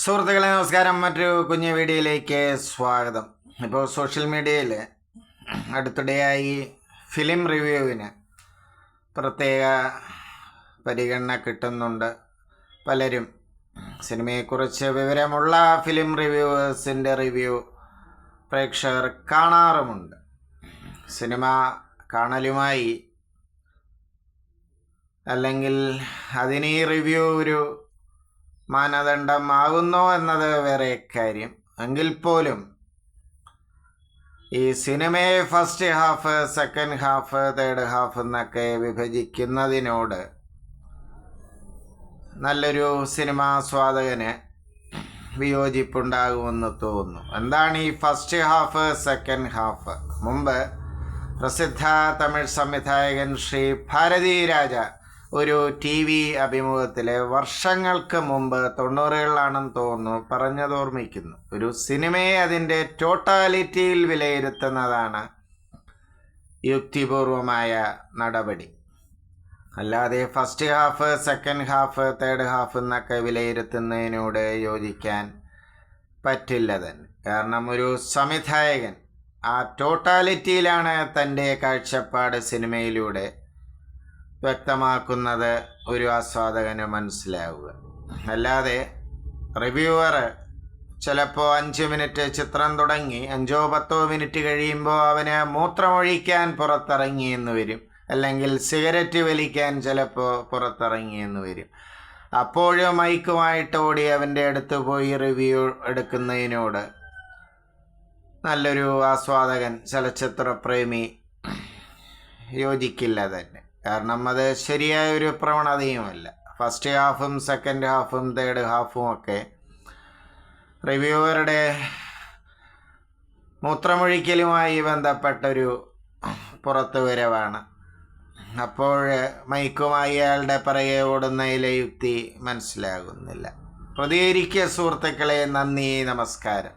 സുഹൃത്തുക്കളെ നമസ്കാരം. മറ്റൊരു കുഞ്ഞു വീഡിയോയിലേക്ക് സ്വാഗതം. ഇപ്പോൾ സോഷ്യൽ മീഡിയയിൽ അടുത്തിടെയായി ഫിലിം റിവ്യൂവിന് പ്രത്യേക പരിഗണന കിട്ടുന്നുണ്ട്. പലരും സിനിമയെക്കുറിച്ച് വിവരമുള്ള ഫിലിം റിവ്യൂവേഴ്സിൻ്റെ റിവ്യൂ പ്രേക്ഷകർ കാണാറുമുണ്ട്. സിനിമ കാണലുമായി അല്ലെങ്കിൽ അതിന് ഈ റിവ്യൂ ഒരു മാനദണ്ഡമാകുന്നോ എന്നത് വേറെ കാര്യം. എങ്കിൽ പോലും ഈ സിനിമയെ first half, second half, third half എന്നൊക്കെ വിഭജിക്കുന്നതിനോട് നല്ലൊരു സിനിമാസ്വാദകന് വിയോജിപ്പുണ്ടാകുമെന്ന് തോന്നുന്നു. എന്താണ് ഈ ഫസ്റ്റ് ഹാഫ്, സെക്കൻഡ് ഹാഫ്? മുമ്പ് പ്രസിദ്ധ തമിഴ് സംവിധായകൻ ശ്രീ ഭാരതി രാജ ഒരു TV അഭിമുഖത്തിൽ വർഷങ്ങൾക്ക് മുമ്പ് 90കളിലാണെന്ന് തോന്നുന്നു പറഞ്ഞത് ഓർമ്മിക്കുന്നു. ഒരു സിനിമയെ അതിൻ്റെ ടോട്ടാലിറ്റിയിൽ വിലയിരുത്തുന്നതാണ് യുക്തിപൂർവമായ നടപടി. അല്ലാതെ first half, second half, third half എന്നൊക്കെ വിലയിരുത്തുന്നതിനോട് യോജിക്കാൻ പറ്റില്ല തന്നെ. കാരണം ഒരു സംവിധായകൻ ആ ടോട്ടാലിറ്റിയിലാണ് തൻ്റെ കാഴ്ചപ്പാട് സിനിമയിലൂടെ വ്യക്തമാക്കുന്നത് ഒരു ആസ്വാദകന് മനസ്സിലാവുക. അല്ലാതെ റിവ്യൂവർ ചിലപ്പോൾ 5 മിനിറ്റ് ചിത്രം തുടങ്ങി 5-10 മിനിറ്റ് കഴിയുമ്പോൾ അവന് മൂത്രമൊഴിക്കാൻ പുറത്തിറങ്ങിയെന്ന് വരും, അല്ലെങ്കിൽ സിഗരറ്റ് വലിക്കാൻ ചിലപ്പോൾ പുറത്തിറങ്ങിയെന്ന് വരും. അപ്പോഴും മൈക്കുമായിട്ട് ഓടി അവൻ്റെ അടുത്ത് പോയി റിവ്യൂ എടുക്കുന്നതിനോട് നല്ലൊരു ആസ്വാദകൻ, ചലച്ചിത്രപ്രേമി യോജിക്കില്ല തന്നെ. കാരണം അത് ശരിയായൊരു പ്രവണതയുമല്ല. ഫസ്റ്റ് ഹാഫും സെക്കൻഡ് ഹാഫും തേർഡ് ഹാഫും ഒക്കെ റിവ്യൂവറുടെ മൂത്രമൊഴിക്കലുമായി ബന്ധപ്പെട്ടൊരു പുറത്തുവരവാണ്. അപ്പോൾ മൈക്കുമായി അയാളുടെ പിറകെ ഓടുന്നതിലെ യുക്തി മനസ്സിലാകുന്നില്ല. പ്രതികരിക്കുക സുഹൃത്തുക്കളെ. നന്ദി, നമസ്കാരം.